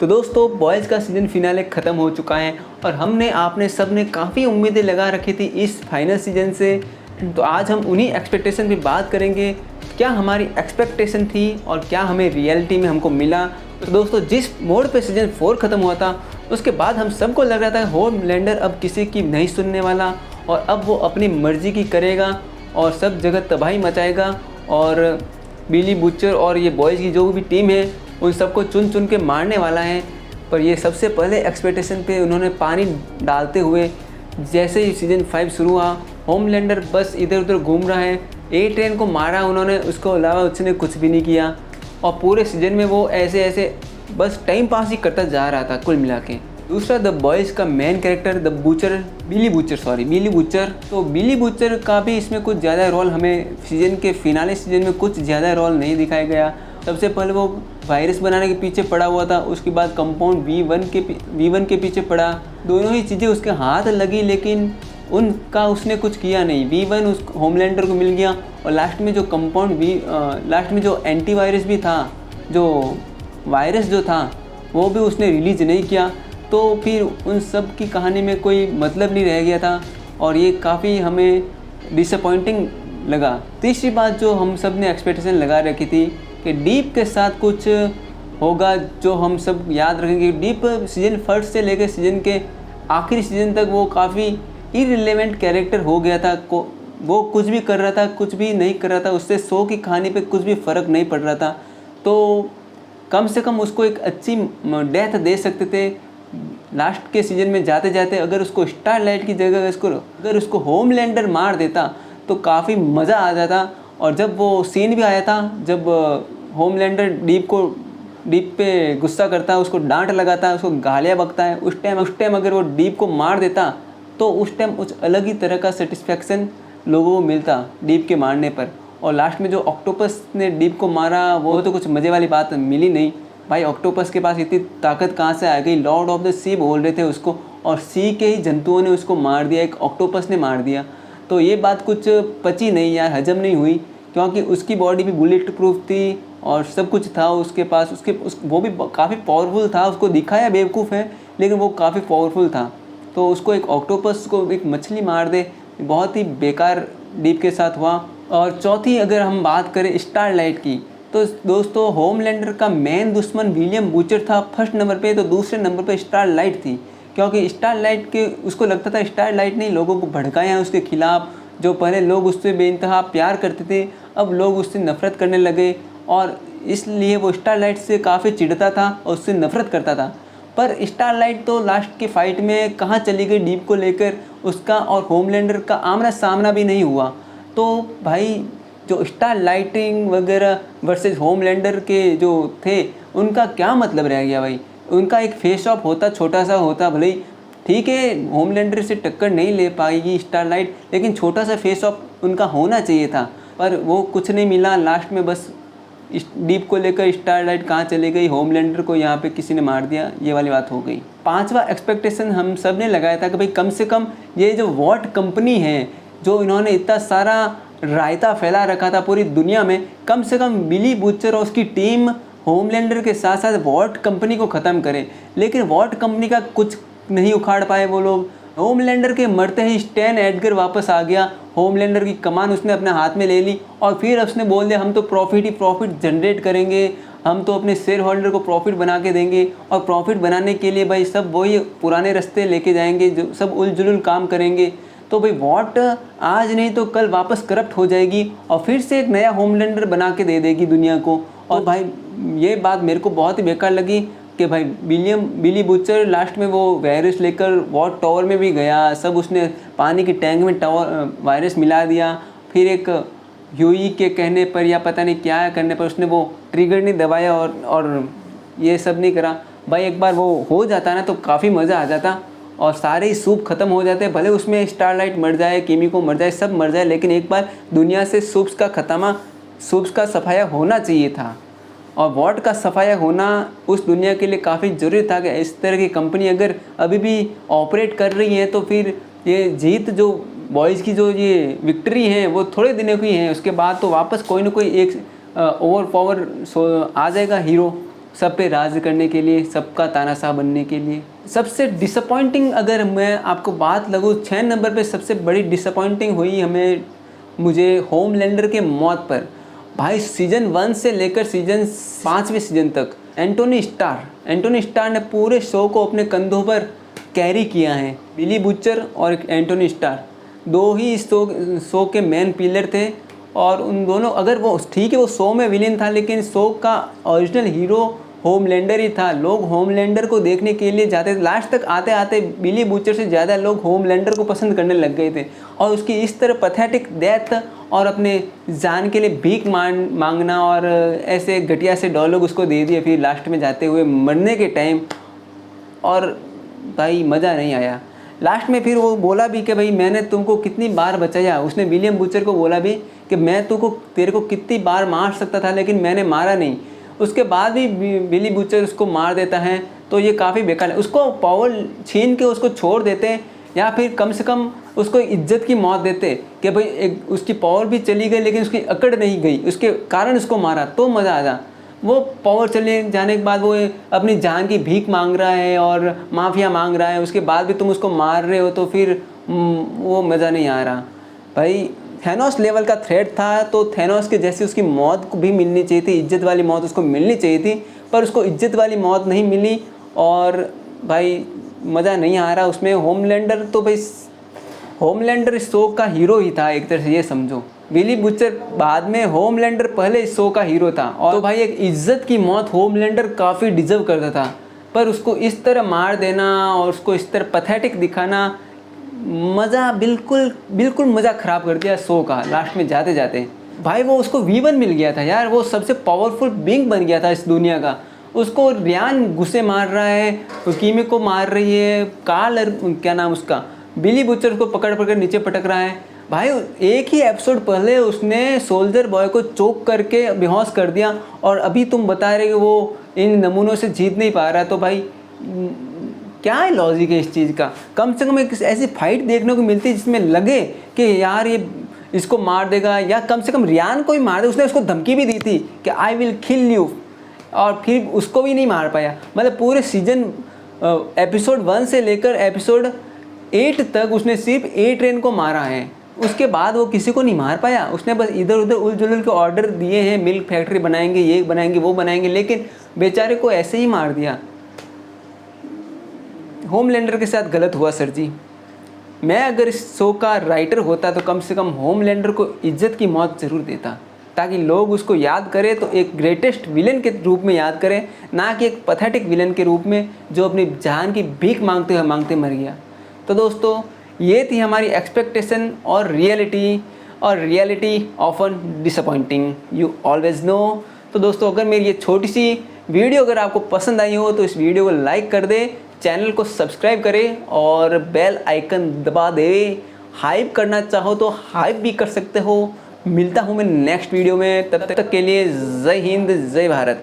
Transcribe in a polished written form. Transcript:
तो दोस्तों बॉयज़ का सीज़न फिनाले ख़त्म हो चुका है और हमने आपने सब ने काफ़ी उम्मीदें लगा रखी थी इस फाइनल सीज़न से। तो आज हम उन्हीं एक्सपेक्टेशन पे बात करेंगे, क्या हमारी एक्सपेक्टेशन थी और क्या हमें रियलिटी में हमको मिला। तो दोस्तों जिस मोड पे सीज़न 4 ख़त्म हुआ था उसके बाद हम सबको लग रहा था होमलैंडर अब किसी की नहीं सुनने वाला और अब वो अपनी मर्ज़ी की करेगा और सब जगह तबाही मचाएगा और बिली बूचर और ये बॉयज़ की जो भी टीम है उन सबको चुन चुन के मारने वाला है। पर ये सबसे पहले एक्सपेक्टेशन पे उन्होंने पानी डालते हुए जैसे ही सीज़न 5 शुरू हुआ, होमलैंडर बस इधर उधर घूम रहा है। ए ट्रेन को मारा उन्होंने, उसको अलावा उसने कुछ भी नहीं किया और पूरे सीज़न में वो ऐसे बस टाइम पास ही करता जा रहा था कुल मिला के। दूसरा द बॉयज़ का मेन कैरेक्टर बिली बूचर। तो बिली बूचर का भी इसमें कुछ ज़्यादा रोल हमें सीज़न के फिनाले सीज़न में कुछ ज़्यादा रोल नहीं दिखाया गया। सबसे पहले वो वायरस बनाने के पीछे पड़ा हुआ था, उसके बाद कंपाउंड V1 के पीछे पड़ा। दोनों ही चीज़ें उसके हाथ लगी लेकिन उनका उसने कुछ किया नहीं। V1 उस होमलैंडर को मिल गया और लास्ट में जो एंटीवायरस भी था, जो वायरस जो था वो भी उसने रिलीज़ नहीं किया। तो फिर उन सब की कहानी में कोई मतलब नहीं रह गया था और ये काफ़ी हमें डिसअपॉइंटिंग लगा। तीसरी बात जो हम सब ने एक्सपेक्टेशन लगा रखी थी कि डीप के साथ कुछ होगा जो हम सब याद रखेंगे। डीप सीज़न 1 से लेकर सीज़न के आखिरी सीज़न तक वो काफ़ी इररिलेवेंट कैरेक्टर हो गया था। वो कुछ भी कर रहा था, कुछ भी नहीं कर रहा था, उससे शो की कहानी पे कुछ भी फ़र्क नहीं पड़ रहा था। तो कम से कम उसको एक अच्छी डेथ दे सकते थे लास्ट के सीज़न में जाते जाते। अगर उसको स्टारलाइट की जगह अगर उसको होमलैंडर मार देता तो काफ़ी मज़ा आ जाता। और जब वो सीन भी आया था जब होमलैंडर डीप पे गुस्सा करता है, उसको डांट लगाता है, उसको गालियाँ बकता है, उस टाइम अगर वो डीप को मार देता तो उस टाइम कुछ अलग ही तरह का सेटिस्फेक्शन लोगों को मिलता डीप के मारने पर। और लास्ट में जो ऑक्टोपस ने डीप को मारा वो तो कुछ मज़े वाली बात मिली नहीं। भाई ऑक्टोपस के पास इतनी ताकत कहाँ से आ गई? लॉर्ड ऑफ द सी बोल रहे थे उसको और सी के ही जंतुओं ने उसको मार दिया, एक ऑक्टोपस ने मार दिया। तो ये बात कुछ पची नहीं यार, हजम नहीं हुई, क्योंकि उसकी बॉडी भी बुलेट प्रूफ थी और सब कुछ था उसके पास। वो भी काफ़ी पावरफुल था। उसको दिखाया बेवकूफ़ है लेकिन वो काफ़ी पावरफुल था। तो उसको एक ऑक्टोपस को एक मछली मार दे, बहुत ही बेकार डीप के साथ हुआ। और चौथी अगर हम बात करें स्टारलाइट की, तो दोस्तों होमलैंडर का मेन दुश्मन विलियम बूचर था फर्स्ट नंबर पे, तो दूसरे नंबर पे स्टारलाइट थी। क्योंकि स्टारलाइट के उसको लगता था स्टारलाइट ने लोगों को भड़काया है उसके खिलाफ। जो पहले लोग उससे बेइंतहा प्यार करते थे अब लोग उससे नफ़रत करने लगे और इसलिए वो स्टारलाइट से काफ़ी चिढ़ता था और उससे नफ़रत करता था। पर स्टारलाइट तो लास्ट की फ़ाइट में कहाँ चली गई डीप को लेकर, उसका और होमलैंडर का आमना सामना भी नहीं हुआ। तो भाई जो स्टारलाइटिंग वगैरह वर्सेस होमलैंडर के जो थे उनका क्या मतलब रह गया भाई? उनका एक फेस ऑफ होता, छोटा सा होता, भले ही ठीक है होमलैंडर से टक्कर नहीं ले पाएगी स्टारलाइट, लेकिन छोटा सा फेस ऑफ उनका होना चाहिए था। पर वो कुछ नहीं मिला। लास्ट में बस डीप को लेकर स्टारलाइट कहाँ चली गई, होमलैंडर को यहाँ पे किसी ने मार दिया, ये वाली बात हो गई। पांचवा एक्सपेक्टेशन हम सब ने लगाया था कि भाई कम से कम ये जो वॉट कंपनी है, जो इन्होंने इतना सारा रायता फैला रखा था पूरी दुनिया में, कम से कम बिली बूचर और उसकी टीम होमलैंडर के साथ साथ वॉट कंपनी को ख़त्म करे। लेकिन वॉट कंपनी का कुछ नहीं उखाड़ पाए वो लोग। होमलैंडर के मरते ही स्टैन एडगर वापस आ गया, होमलैंडर की कमान उसने अपने हाथ में ले ली और फिर उसने बोल दिया हम तो प्रॉफिट जनरेट करेंगे, हम तो अपने शेयर होल्डर को प्रॉफिट बना के देंगे। और प्रॉफिट बनाने के लिए भाई सब वही पुराने रास्ते लेके जाएंगे, जो सब उलझुल काम करेंगे। तो भाई वॉट आज नहीं तो कल वापस करप्ट हो जाएगी और फिर से एक नया होमलैंडर बना के दे देगी दुनिया को। और भाई ये बात मेरे को बहुत ही बेकार लगी कि भाई बिली बूचर लास्ट में वो वायरस लेकर वॉट टावर में भी गया, सब उसने पानी की टैंक में वायरस मिला दिया। फिर एक ह्यूई के कहने पर या पता नहीं क्या करने पर उसने वो ट्रिगर नहीं दबाया और ये सब नहीं करा। भाई एक बार वो हो जाता ना तो काफ़ी मज़ा आ जाता और सारे ही सूप ख़त्म हो जाते। भले उसमें स्टारलाइट मर जाए, किमिको मर जाए, सब मर जाए, लेकिन एक बार दुनिया से सूप्स का सफाया होना चाहिए था। और वॉट का सफाया होना उस दुनिया के लिए काफ़ी ज़रूरी था कि इस तरह की कंपनी अगर अभी भी ऑपरेट कर रही है तो फिर ये जीत जो बॉयज़ की जो ये विक्ट्री है वो थोड़े दिनों की है, उसके बाद तो वापस कोई ना कोई एक ओवर पावर आ जाएगा हीरो। सब पे राज करने के लिए, सबका तानाशाह बनने के लिए। सबसे डिसअपॉइंटिंग अगर मैं आपको बात लगूँ, 6 नंबर पे सबसे बड़ी डिसअपॉइंटिंग हुई मुझे होमलैंडर के मौत पर। भाई सीज़न 1 से लेकर सीज़न 5वें सीज़न तक एंटोनी स्टार ने पूरे शो को अपने कंधों पर कैरी किया है। बिली बूचर और एंटोनी स्टार 2 ही इस शो के मेन पिलर थे, और उन दोनों, अगर वो ठीक है वो शो में विलेन था, लेकिन शो का ओरिजिनल हीरो होमलैंडर ही था। लोग होमलैंडर को देखने के लिए जाते थे। लास्ट तक आते आते बिली बूचर से ज़्यादा लोग होमलैंडर को पसंद करने लग गए थे, और उसकी इस तरह पैथेटिक डेथ और अपने जान के लिए भीख मांगना और ऐसे घटिया से डायलॉग उसको दे दिए फिर लास्ट में जाते हुए मरने के टाइम, और भाई मज़ा नहीं आया। लास्ट में फिर वो बोला भी कि भाई मैंने तुमको कितनी बार बचाया। उसने विलियम बूचर को बोला भी कि मैं तेरे को कितनी बार मार सकता था, लेकिन मैंने मारा नहीं। उसके बाद भी बिली बूचर उसको मार देता है, तो ये काफ़ी बेकार है। उसको पावर छीन के उसको छोड़ देते, या फिर कम से कम उसको इज्जत की मौत देते कि भाई उसकी पावर भी चली गई लेकिन उसकी अकड़ नहीं गई, उसके कारण उसको मारा तो मज़ा आ जा। वो पावर चले जाने के बाद वो अपनी जान की भीख मांग रहा है और माफिया मांग रहा है, उसके बाद भी तुम उसको मार रहे हो, तो फिर वो मज़ा नहीं आ रहा। भाई थैनोस लेवल का थ्रेट था, तो थैनोस के जैसी उसकी मौत को भी मिलनी चाहिए थी, इज्जत वाली मौत उसको मिलनी चाहिए थी, पर उसको इज्जत वाली मौत नहीं मिली, और भाई मज़ा नहीं आ रहा उसमें। होमलैंडर तो भाई होमलैंडर इस शो का हीरो ही था एक तरह से, ये समझो। बिली बूचर बाद में, होमलैंडर पहले इस शो का हीरो था, और तो भाई एक इज्जत की मौत होमलैंडर काफ़ी डिजर्व करता था, पर उसको इस तरह मार देना और उसको इस तरह पैथेटिक दिखाना, मज़ा बिल्कुल मज़ा ख़राब कर दिया शो का। लास्ट में जाते जाते भाई वो उसको V1 मिल गया था यार, वो सबसे पावरफुल बीइंग बन गया था इस दुनिया का। उसको रियान गुस्से मार रहा है, कीमी को मार रही है, क्या नाम उसका, बिली बूचर को पकड़ नीचे पटक रहा है। भाई एक ही एपिसोड पहले उसने सोल्जर बॉय को चोक करके बेहोश कर दिया, और अभी तुम बता रहे कि वो इन नमूनों से जीत नहीं पा रहा, तो भाई क्या है लॉजिक है इस चीज़ का। कम से कम एक ऐसी फाइट देखने को मिलती है जिसमें लगे कि यार ये इसको मार देगा, या कम से कम रियान को ही मार दे। उसने उसको धमकी भी दी थी कि आई विल किल यू, और फिर उसको भी नहीं मार पाया। मतलब पूरे सीजन एपिसोड 1 से लेकर एपिसोड 8 तक उसने सिर्फ A ट्रेन को मारा है, उसके बाद वो किसी को नहीं मार पाया। उसने बस इधर उधर उलझुल के ऑर्डर दिए हैं, मिल्क फैक्ट्री बनाएंगे, ये बनाएंगे, वो बनाएंगे, लेकिन बेचारे को ऐसे ही मार दिया। होमलैंडर के साथ गलत हुआ सर जी। मैं अगर इस शो का राइटर होता तो कम से कम होमलैंडर को इज्जत की मौत ज़रूर देता, ताकि लोग उसको याद करें तो एक ग्रेटेस्ट विलन के रूप में याद करें, ना कि एक पैथेटिक विलन के रूप में जो अपनी जान की भीख मांगते मर गया। तो दोस्तों ये थी हमारी एक्सपेक्टेशन और reality often disappointing, you always no. तो दोस्तों अगर मेरी ये छोटी सी वीडियो अगर आपको पसंद आई हो तो इस वीडियो को लाइक कर दे, चैनल को सब्सक्राइब करें और बेल आइकन दबा दे। हाइप करना चाहो तो हाइप भी कर सकते हो। मिलता हूँ मैं नेक्स्ट वीडियो में, तब तक के लिए जय हिंद जय भारत।